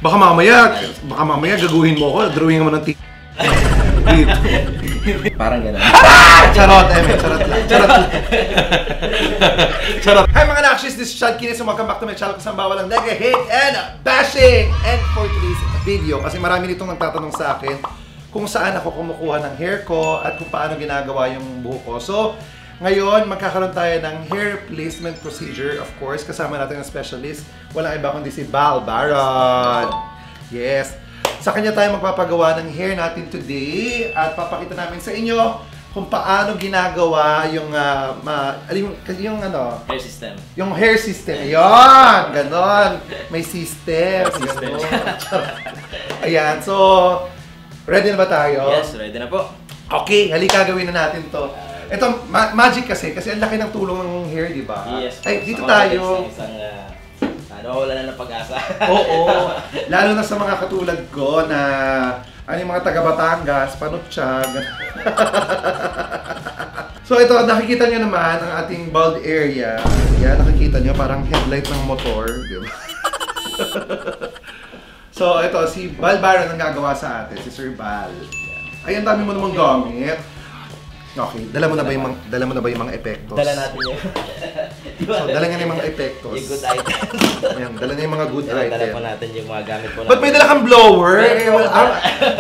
Baka mamaya gaguhin mo ako, drawing mo ng Parang gano'n. Charot, charot lang. Charot. Hi mga Nakshis, this is Chad Kines. Welcome back to my channel kasang bawal ang nag-hate and bashing. And for today's video, kasi marami nitong nagtatanong sa akin kung saan ako kumukuha ng hair ko at kung paano ginagawa yung buhok ko. So, ngayon, magkakaroon tayo ng hair placement procedure. Of course, kasama natin ang specialist. Walang iba kundi si Bal Baron. Yes. Sa kanya tayo magpapagawa ng hair natin today. At papakita namin sa inyo kung paano ginagawa yung, Hair system. Yung hair system. Ayun! Ganon. May system. Ayan. So, ready na ba tayo? Yes, ready na po. Okay, halika gawin na natin to. Ito, magic kasi ang laki ng tulong ng hair, di ba? Yes. Ay, dito tayo. Isang, wala na ng pag-asa. Oo. Lalo na sa mga katulad ko na, yung mga taga Batangas, Panutsyag. So ito, nakikita nyo naman ang ating bald area. Yan, nakikita nyo, parang headlight ng motor. Di ba? So ito, si Bal Baron ang gagawa sa atin, si Sir Bal. Ay, ang dami mo namang gamit. Okay, dala mo na ba yung mga epektos? Dala natin yun. So, dala nga yung mga epektos. Yung good items. Ayan, dala niya yung mga good items. Dala po natin yung mga gamit po natin. Ba't may dala kang blower?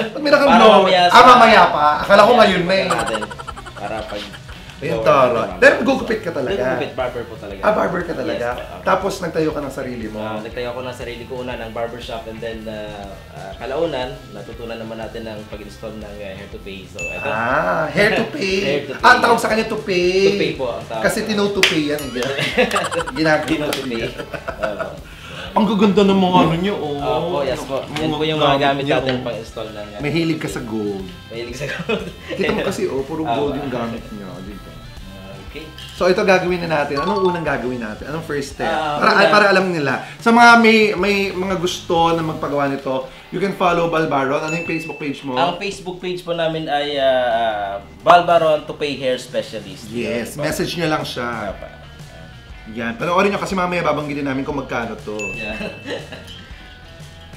Ba't may dala kang blower? Mamaya pa. Akala ko ngayon na eh. Para pag... Ayun, tara. Pero gugupit ka talaga. Gugupit, barber po talaga. Barber ka talaga? Yes. Tapos nagtayo ka ng sarili mo? Nagtayo ako ng sarili ko una ng barbershop and then kalaunan, natutunan naman natin ng pag-install ng hair to pay. So, ito. Hair to pay. Hair to pay. Ang tawag sa kanya to pay. To pay po ang tawag. Kasi tino-to-pay yan. Ginagawa. To pay. Ang gaganda ng mga ano nyo, Opo, yes po. Yan po yung mga gamit natin pang-install ng... Mahilig ka sa gold. Mahilig sa gold. Kita mo kasi, puro gold yung gamit nyo. Dito. Okay. So ito gagawin na natin. Anong unang gagawin natin? Anong first step? Para alam nila. Sa mga may mga gusto na magpagawa nito, you can follow Bal Baron. Ano yung Facebook page mo? Ang Facebook page po namin ay Bal Baron to Pay Hair Specialist. Yes, message nyo lang siya. Yan. Panoorin nyo kasi mamaya babanggitin namin kung magkano to. Yeah.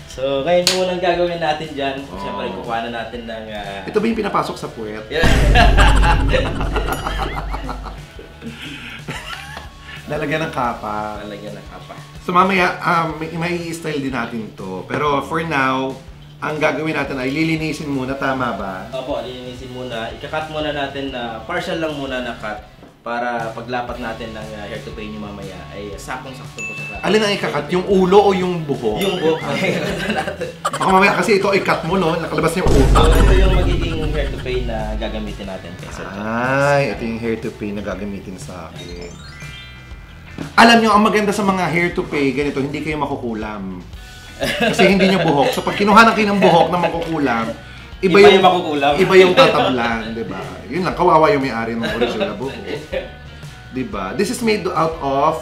So, ngayon yung unang gagawin natin dyan, siyempre kukuha na natin ng... Ito ba yung pinapasok sa puwet? Yeah. Lalagyan ng kapa. Lalagyan ng kapa. So mamaya, may i-style din natin to. Pero for now, ang gagawin natin ay lilinisin muna, tama ba? Opo, lilinisin muna. Ika-cut muna natin na partial lang muna na cut para paglapat natin ng hair to pay nyo mamaya ay sakong-sakto po siya. Alin ang ika-cut? Yung ulo o yung buhok? Yung buhok. natin. Baka mamaya kasi ito i-cut mo, no? Nakalabas niya yung ulo. So, ito yung magiging hair to pay na gagamitin natin. Ito yung hair to pay na gagamitin sa akin. Alam nyo, ang maganda sa mga hair to pay, ganito, hindi kayo makukulam. Kasi hindi nyo buhok. So pag kinuha na kayo ng buhok na makukulam, iba yung makukulam. Iba yung tatablan, di ba? Yun lang, kawawa yung may-ari ng original buhok. Di ba? This is made out of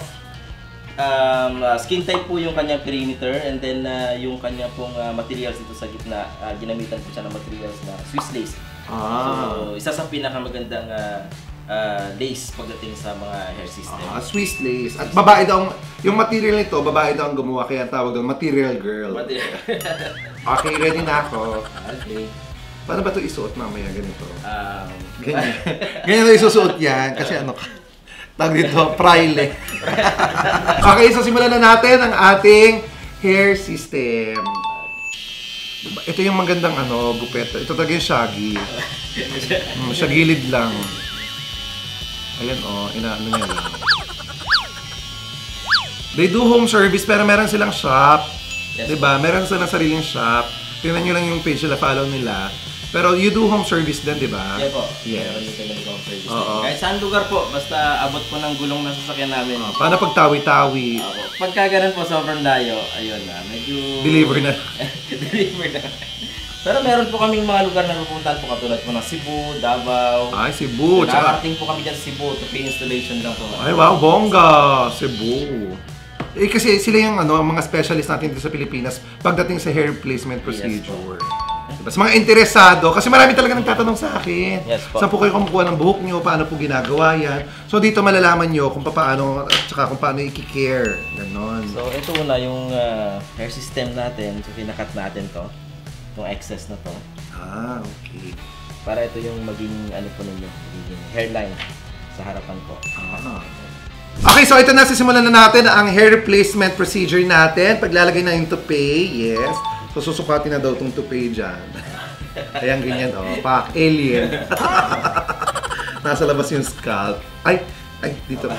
skin type po yung kanyang perimeter and then yung kanyang pong materials dito sa gitna, ginamitan po siya ng materials na Swiss lace. So, isa sa pinakamagandang lace pagdating sa mga hair system. Swiss lace. At babae daw, yung material nito, babae daw ang gumawa, kaya tawag doon, material girl. Okay, ready na ako. Okay. Paano ba ito isuot mamaya ganito? Ganyan. Ganyan na isusuot yan, kasi ano ka. Tawag dito, prile. Okay, so simulan na natin ang ating hair system. Ito yung magandang gupet. Ito talaga yung shaggy. Sa gilid lang. Ayan inaano niya lang. They do home service pero meron silang shop. Yes. Diba? Meron silang sariling shop. Tingnan nyo lang yung page na follow nila. Pero you do home service din, diba? Yeah po. Yes. Meron din sila home service. Kahit saan lugar po, basta abot po ng gulong na sasakyan namin. Paano pag tawi-tawi? Pagka ganun po sobrang layo, ayun na, medyo... Deliver na. Deliver na. Pero meron po kaming mga lugar na pupuntahan po katulad po ng Cebu, Davao. Ay, Cebu. Nakarating po kami dyan sa Cebu to pay installation lang po. Ay, wow, bongga! Cebu. Kasi sila yung mga specialist natin dito sa Pilipinas pagdating sa hair placement procedure. Yes, Sa mga interesado, kasi marami talaga nagtatanong sa akin. Yes po. Saan po kayo kumukuha ng buhok nyo? Paano po ginagawa yan? So dito malalaman nyo kung paano, at saka kung paano i-care. Ganon. So ito na yung hair system natin. So kinakat natin to. Itong excess na to. Ah, okay. Para ito yung maging ano po ninyo, magiging hairline sa harapan po. Okay, so ito na, sisimulan na natin ang hair replacement procedure natin. Paglalagay na yung toupee, yes. So susukatin na daw itong toupee dyan. Ayan, ganyan, oh. Pak, alien. Nasa labas yung scalp. Ay, dito.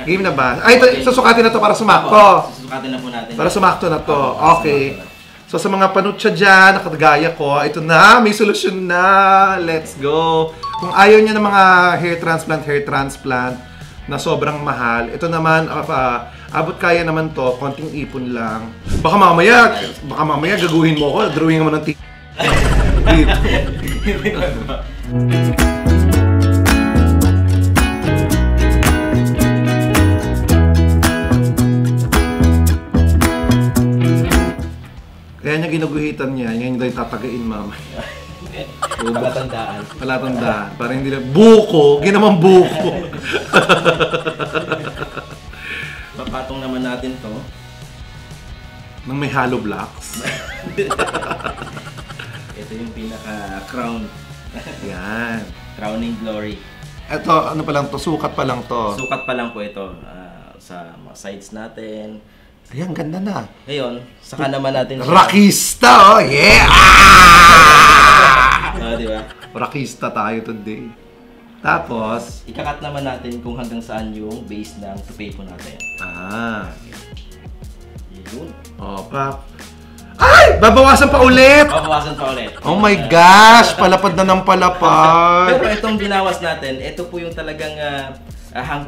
Game na ba? Ay, ito, susukatin na to para sumakto. Susukatin na po natin. Para sumakto na to. Okay. So sa mga panutsa dyan, nakagaya ko, ito na, may solusyon na. Let's go. Kung ayaw niya ng mga hair transplant na sobrang mahal, ito naman, abot kaya naman to, konting ipon lang. Baka mamaya gaguhin mo ako, drawing mo ng dito. Kaya niya ginuguhitan niya, yan daw yung tatagain mamaya. Palatandaan. Para hindi lang, buko! Ginamang buko! Papatong naman natin to. Nang may hollow blocks. Ito yung pinaka-crown. Yan. Crowning glory. Ito, ano pa lang to? Sukat pa lang to. Sukat pa lang po ito sa mga sides natin. Ayan, ganda na. Ngayon, saka naman natin Rakista! Oh, yeah! di ba? Rakista tayo today. Tapos, Ikakat naman natin kung hanggang saan yung base ng toupee po natin. Yun. Oh, pa. Ay! Babawasan pa ulit! Babawasan pa ulit. Oh my gosh! Palapad na ng palapad! Pero itong binawas natin, ito po yung talagang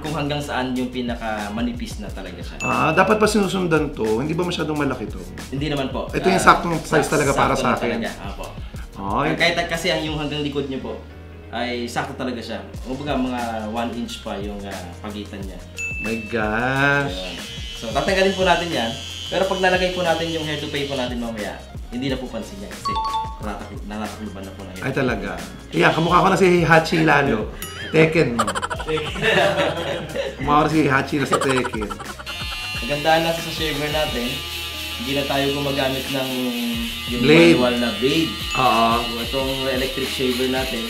kung hanggang saan yung pinaka manipis na talaga siya. Dapat pa sinusundan to. Hindi ba masyadong malaki to? Hindi naman po. Ito yung saktong size talaga para sa akin. Apo. Ay. Kahit kasi yung hanggang likod niyo po, ay sakto talaga siya. Kumbaga mga 1 inch pa yung pagitan niya. My gosh! Ayun. So tatanggalin po natin yan. Pero pag nalagay po natin yung hair toupee po natin mamaya, hindi na po pansin niya kasi natatakluban na po na hair. Ay talaga. Iya, kamukha ko na si Hachi lalo. Tekken mo. Kamukha ko na si Hachi na sa Tekken. Magandaan lang sa shaver natin, hindi na tayo gumagamit ng yung blade. manual na blade. Oo. Itong electric shaver natin,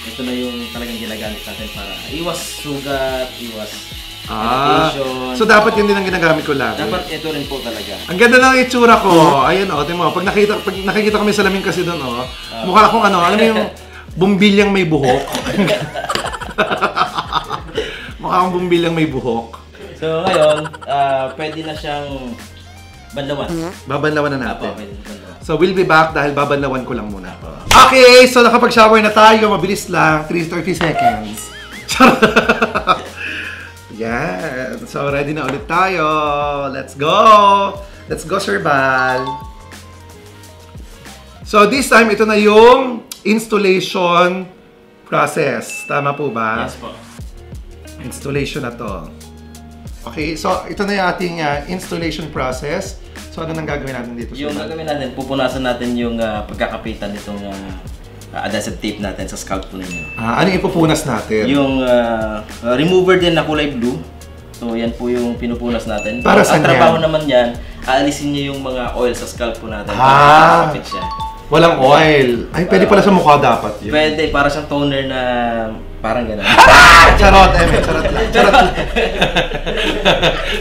ito na yung talagang ginagamit natin para iwas sugat, iwas irritation. So dapat yun din ang ginagamit ko lagi. Dapat ito rin po talaga. Ang ganda ng itsura ko. Ayun oh, tingnan mo. Pag nakikita kami sa salamin kasi doon oh, mukha akong ano, alam mo yung bumbilyang may buhok. Mukha akong bumbilyang may buhok. So ngayon, pwede na siyang banlawan. Babanlawan na natin. Pwede na banlawan. So we'll be back dahil babanlawan ko lang muna. Okay, so nakapag-shower na tayo. Mabilis lang. 30 seconds. Yan. So ready na ulit tayo. Let's go! Let's go, Sir Bal. So this time, ito na yung installation process. Tama po ba? Yes po. Installation na to. Okay, so ito na yung ating installation process. So ano nang gagawin natin dito? Yung gagawin natin, pupunasan natin yung pagkakapitan nitong adhesive tape natin sa scalp po ninyo. Ano yung ipupunas natin? Yung remover din na kulay blue. So yan po yung pinupunas natin. Para saan ang trabaho naman yan, aalisin niyo yung mga oil sa scalp po natin para makakapit siya. Walang oil. Ay, pwede pala sa mukha dapat yun. Pwede, para siyang toner na parang gano'n. Charot, charot lang. Charot lang.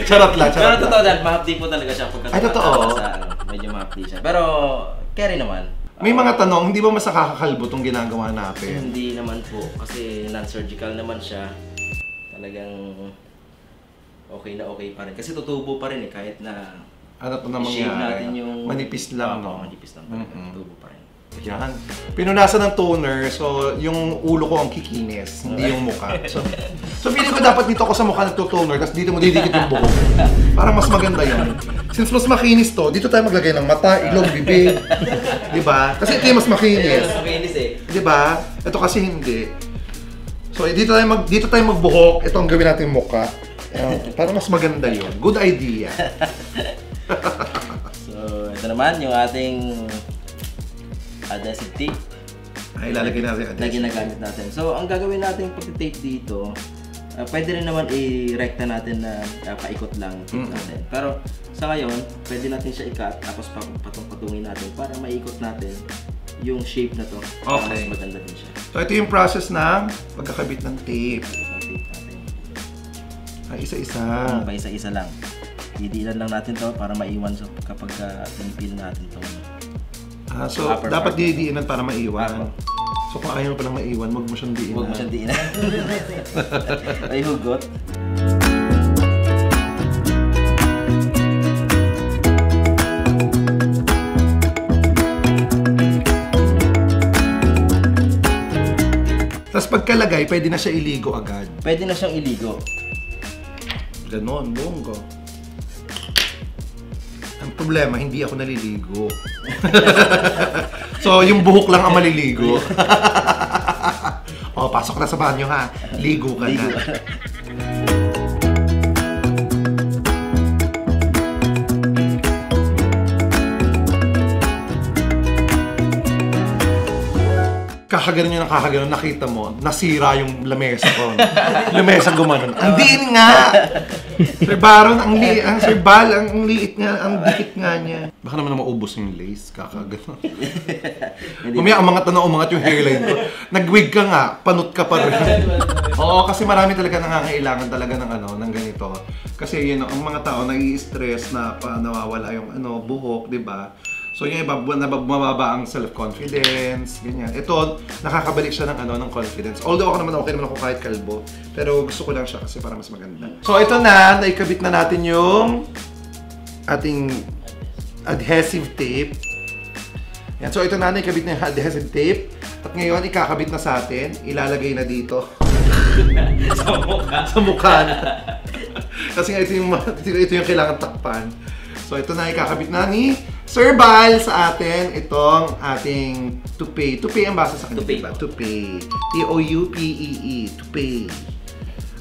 Charot lang, Pero charot totoo lang. dyan, mahapdi po talaga siya. Ay, totoo? Medyo mahapdi siya. Pero, carry naman. May mga tanong, hindi ba mas nakakakalbo itong ginagawa natin? Hindi naman po, kasi non-surgical naman siya. Talagang okay na okay pa rin. Kasi tutubo pa rin kahit na Ano ito na i-shave mangyari? natin yung... Manipis lang, no? Manipis lang talaga. Tutubo pa rin. Yan. Pinunasan ng toner, so yung ulo ko ang kikinis, hindi yung mukha. So feeling ko dapat dito ako sa mukha nagtutoner, tapos dito mo didikit yung buhok. Parang mas maganda yun. Since mas makinis to, dito tayo maglagay ng mata, ilong, bibig. Diba? Kasi ito yung mas makinis. Mas makinis eh. Diba? Ito kasi hindi. So dito tayo magbuhok, ito ang gawin natin yung mukha. Parang mas maganda yun. Good idea. So, ito naman yung ating adhesive tape. Ay, lalagay natin na ginagamit natin. So, ang gagawin natin pag-tape dito, pwede rin naman i-recta natin na paikot lang natin. Pero sa ngayon, pwede natin siya i-cut tapos patong-patungin natin para maikot natin yung shape na to. Okay. Mas maganda din siya. So, ito yung process ng pagkakabit ng tape. Ay, isa-isa. Isa-isa lang. Didilan lang natin to para maiwan kapag pinipil natin to. So, dapat didiinan para maiwan. So, kung ayaw mo palang maiwan, huwag mo siyang diinan. Huwag mo siyang diinan. Ay, hugot. Tapos pagkalagay, pwede na siya iligo agad. Pwede na siyang iligo. Ganon, bonggo. Ang problema, hindi ako naliligo. So, yung buhok lang ang maliligo. O, pasok na sa banyo ha. Ligo ka na. Kakaganon yun ang kakaganon, nakita mo, nasira yung lamesa ko. Lamesa gumanon. Ang diin nga! Sir Baron, ang Sir Bal, ang liit nga, ang dikit nga niya. Baka naman maubos yung lace, kakaganon. Umaya, umangat na umangat yung hairline ko. Nag-wig ka nga, panot ka pa rin. Oo, kasi marami talaga nangangailangan talaga ng ganito. Kasi yun, ang mga tao nai-stress na nawawala yung buhok, di ba? So yung iba, mababa ang self-confidence, ganyan. Ito, nakakabalik siya ng confidence. Although ako naman okay naman ako kahit kalbo, pero gusto ko lang siya kasi para mas maganda. So ito na, naikabit na natin yung ating adhesive tape. Yan. So ito na, naikabit na yung adhesive tape. At ngayon, ikakabit na sa atin, ilalagay na dito. Sa mukha. Sa mukha na. Kasi nga ito yung kailangan takpan. So ito na, ikakabit na ni Sir Bal sa atin itong ating toupee. Toupee ang basa sa kanya, diba? Toupee. T-O-U-P-E-E. Toupee.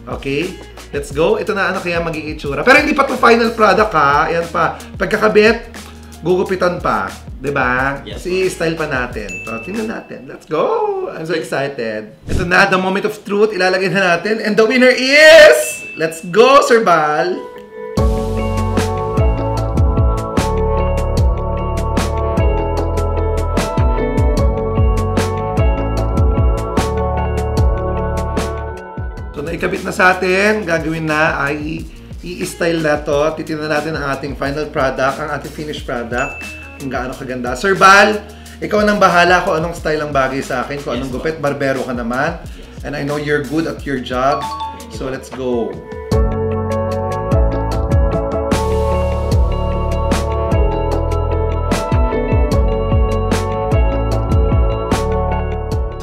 Okay? Let's go. Ito na kaya magiging itsura. Pero hindi pa to final product ha. Ayan pa. Pagkakabit, gugupitan pa. Diba? Yes. Kasi i-style pa natin. So, tingnan natin. Let's go! I'm so excited. Ito na, the moment of truth. Ilalagay na natin. And the winner is... Let's go, Sir Bal! Ikabit na sa atin, gagawin na ay i-style na to. Titignan natin ang ating final product, ang ating finished product, kung gaano kaganda. Sir Bal, ikaw nang bahala kung anong style ang bagay sa akin, kung anong gupit, barbero ka naman. And I know you're good at your job. So let's go.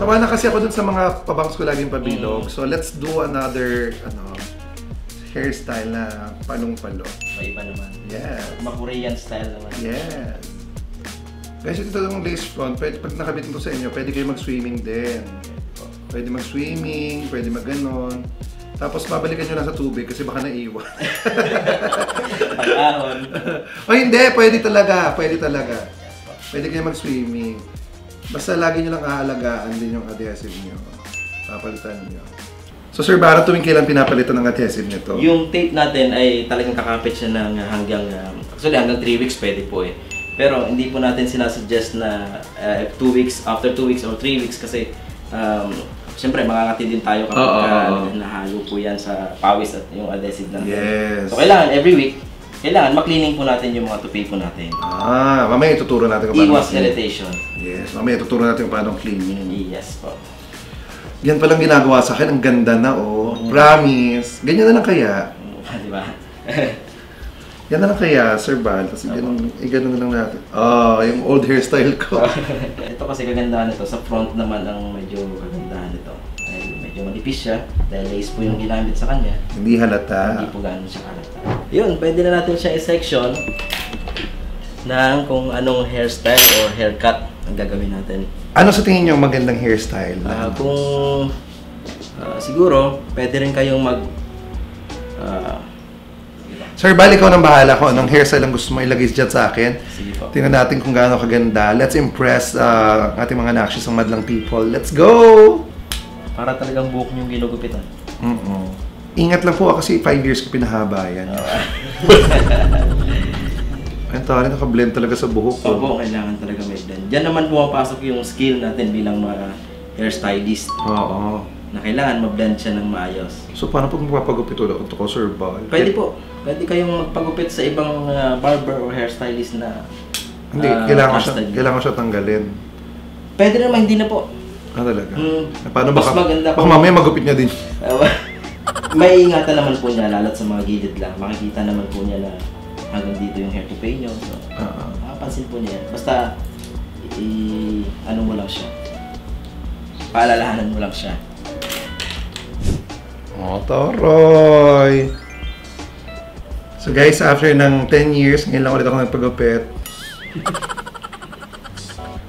Sawa na kasi ako dun sa mga pabangs ko laging pabilog. So let's do another hairstyle na palong-palo. May iba naman. Yeah. Korean style naman. Yeah. Guys, ito yung lace front. Pwede, pag nakabit mo sa inyo, pwede kayo mag-swimming din. Pwede mag-swimming, pwede mag-ganon. Tapos babalikan nyo lang sa tubig kasi baka naiwan. Pag-ahon. O hindi, pwede talaga. Pwede talaga. Pwede kayo mag-swimming. Basta lagi nyo lang aalagaan din yung adhesive nyo. Papalitan nyo. So Sir Bara, tuwing kailan pinapalitan ng adhesive nito? Yung tape natin ay talagang kakapit siya ng hanggang 3 weeks pwede po eh. Pero hindi po natin sinasuggest na 2 weeks, after 2 weeks or 3 weeks kasi siyempre makakati din tayo kapag nahalo po yan sa pawis at yung adhesive natin. Yes. So kailangan every week, kailangan maklining po natin yung mga toupee po natin. Mamaya ituturo natin kung paano. Iwas irritation. Yes, mamaya ituturo natin kung paano cleaning. Yes po. Yan palang ginagawa sa akin, ang ganda na Promise. Ganyan na lang kaya. Di ba? Yan na lang kaya, Sir Bal. Kasi ganun na lang natin. Yung old hairstyle ko. Ito kasi kagandahan nito. Sa front naman ang medyo kagandahan nito. Medyo manipis siya dahil lace po yung ginamit sa kanya. Hindi halata. Hindi po gano'n siya halata. Yun, pwede na natin siya i-section ng kung anong hairstyle or haircut ang gagawin natin. Ano sa tingin niyo magandang hairstyle? Siguro, pwede rin kayong Sir Bal, ikaw nang bahala kung anong hairstyle ang gusto mo ilagay dyan sa akin. Sige po. Tingnan natin kung gaano kaganda. Let's impress ating mga nakshis ng madlang people. Let's go! Para talagang buhok niyong ginugupitan. Ingat lang po kasi 5 years ko pinahaba yan. Ang tari, naka-blend talaga sa buhok ko. Opo, kailangan talaga may blend. Diyan naman pumapasok yung skill natin bilang mga hairstylist. Oo. Na kailangan ma-blend siya ng maayos. So paano pag magpapagupit ulit ito ko, Sir Bal? Pwede po. Pwede kayong magpagupit sa ibang barber or hairstylist na Hindi, kailangan siya tanggalin. Pwede naman, hindi na po. Talaga? Paano Mas maganda baka po. mamaya magupit niya din. May ingatan naman po niya, lalo't sa mga gilid lang. Makikita naman po niya na hanggang dito yung hair to pay niyo. So, makapansin po niya. Basta, ano mo lang siya. Paalalahanan mo lang siya. Oh, toroy! So guys, after ng 10 years, ngayon lang ulit ako nagpagupit.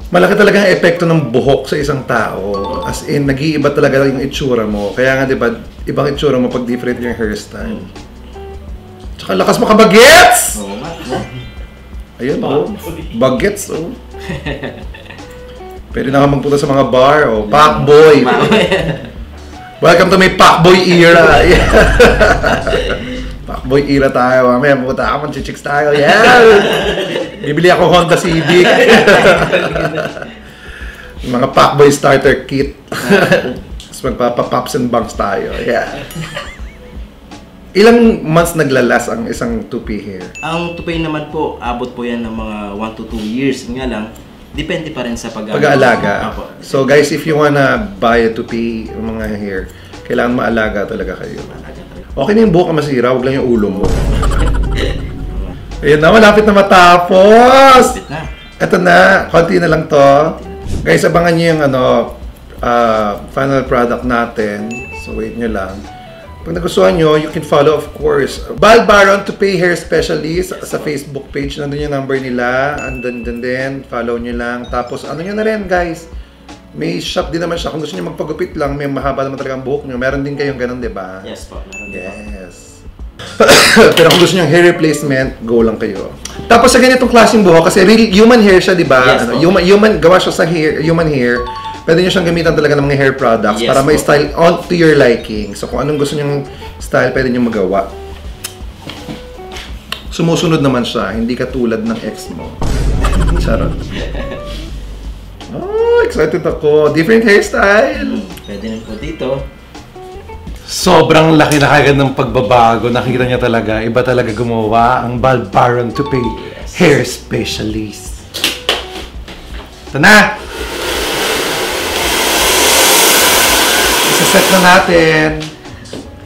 Malaki talaga ang epekto ng buhok sa isang tao. As in, nag-iiba talaga yung itsura mo. Kaya nga, di ba, ibang itsura mo pag different yung hairstyle. Tsaka lakas mo ka-bagets! Oo nga. Ayun, oh. Bagets, oh. Pwede na ka magpunta sa mga bar, oh. Pakboy! Welcome to my Pakboy era! Pakboy era tayo. Mamaya, pupunta ako, mag-chicks tayo. Yeah! Bibili ako Honda Civic. Mga Pakboy starter kit. Tapos magpapa-pops and bangs tayo. Yeah. Ilang months naglalas ang isang toupee hair? Ang toupee naman po, abot po yan ng mga 1 to 2 years. Nga lang, depende pa rin sa pag-aalaga. So guys, if you wanna buy a toupee, mga hair, kailangan maalaga talaga kayo. Okay na yung buhok ka masira, huwag lang yung ulo mo. Ayun na, malapit na matapos! Ito na, konti na lang to. Guys, abangan nyo yung final product natin. So wait nyo lang. Pag nagustuhan nyo, you can follow, of course, Bal Baron Toupee Hair Specialist sa Facebook page. Nandun yung number nila. Andun din. Follow nyo lang. Tapos, ano nyo na rin, guys. May shop din naman siya. Kung gusto nyo magpagupit lang, may mahaba naman talaga ang buhok nyo. Meron din kayong ganun, di ba? Yes po. Yes. Pero kung gusto nyo hair replacement, go lang kayo. Tapos sa ganitong klaseng buhok, kasi real human hair siya, di ba? Yes, human, gawa siya sa human hair. Pwede nyo siyang gamitan talaga ng mga hair products para may style on to your liking. So kung anong gusto nyo style, pwede nyo magawa. Sumusunod naman siya, hindi katulad ng ex mo. Charot. Oh, excited ako. Different hairstyle. Pwede rin po dito. Sobrang laki na kagad ng pagbabago. Nakikita niya talaga. Iba talaga gumawa ang Bal Baron Toupee Hair Specialist. Ito na! Isa-set na natin.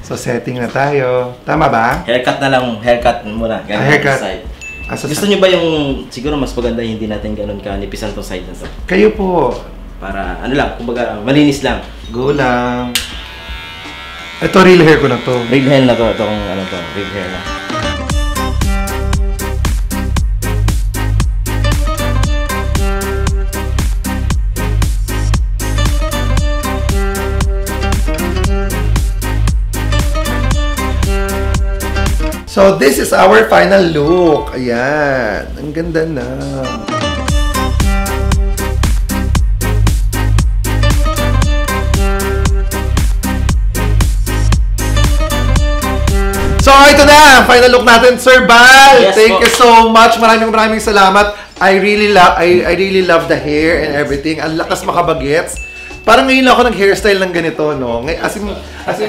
So, setting na tayo. Tama ba? Haircut na lang. Haircut muna. Haircut. Side. Gusto nyo ba yung, siguro mas maganda hindi natin ganun ka-nipisan to side na to? Kayo po. Para, ano lang, kumbaga, malinis lang. Go lang. Ito, real hair ko na to. Real hair na to. Itong, ano to, real hair na. So, this is our final look. Ayan. Ang ganda na. So, ito na. Final look natin, Sir Bal. Yes, Thank po. you so much. Maraming salamat. I really love the hair and everything. Ang lakas makabagets. Parang ngayon lang ako nag-hairstyle ng ganito, no? As in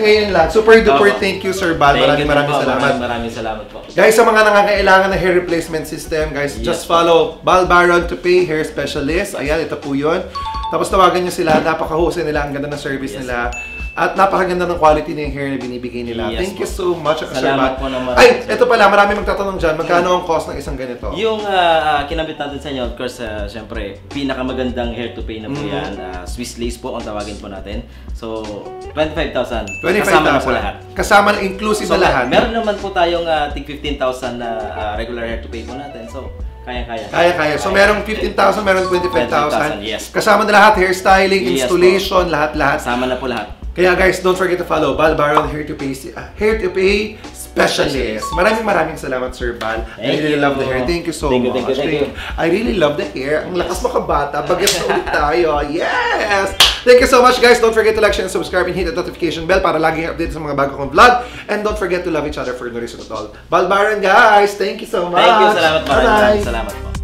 ngayon lang. Super duper thank you, Sir Bal. Maraming salamat. Maraming salamat po. Guys, sa mga nangangailangan ng hair replacement system, guys, just follow Bal Baron Toupee Hair Specialist. Ayan, ito po yun. Tapos tawagan nyo sila. Napakahusay nila. Ang ganda ng service nila. At napakaganda ng quality ng hair na binibigay nila. Yes, Thank you so much, Sir salamat Bal. po naman. Ay, ito pala. Marami magtatanong dyan. Magkano ang cost ng isang ganito? Yung kinabit natin sa inyo, of course, syempre, pinakamagandang hair to pay na po yan. Swiss lace po ang tawagin po natin. So, 25,000. 25,000. Kasama na po lahat. Kasama na inclusive So, na lahat. Meron naman po tayong tig 15,000 na regular hair to pay po natin. So, kaya-kaya. Kaya. So, merong 15,000, merong 25,000. 25,000, yes. Kasama na lahat, hairstyling, Yes, installation, lahat-lahat. Kasama na po lahat. Kaya guys, don't forget to follow Bal Baron Hair to Pay specialist. Maraming salamat, Sir Val. I really love the hair. Thank you so much. Thank you. I really love the hair. Ang lakas makabata. Bagets na ulit tayo. Yes! Thank you so much, guys. Don't forget to like, share, and subscribe, and hit the notification bell para laging update sa mga bago kong vlog. And don't forget to love each other for no reason at all. Balbaran, guys. Thank you so much. Thank you. Salamat, Bye-bye. Salamat po.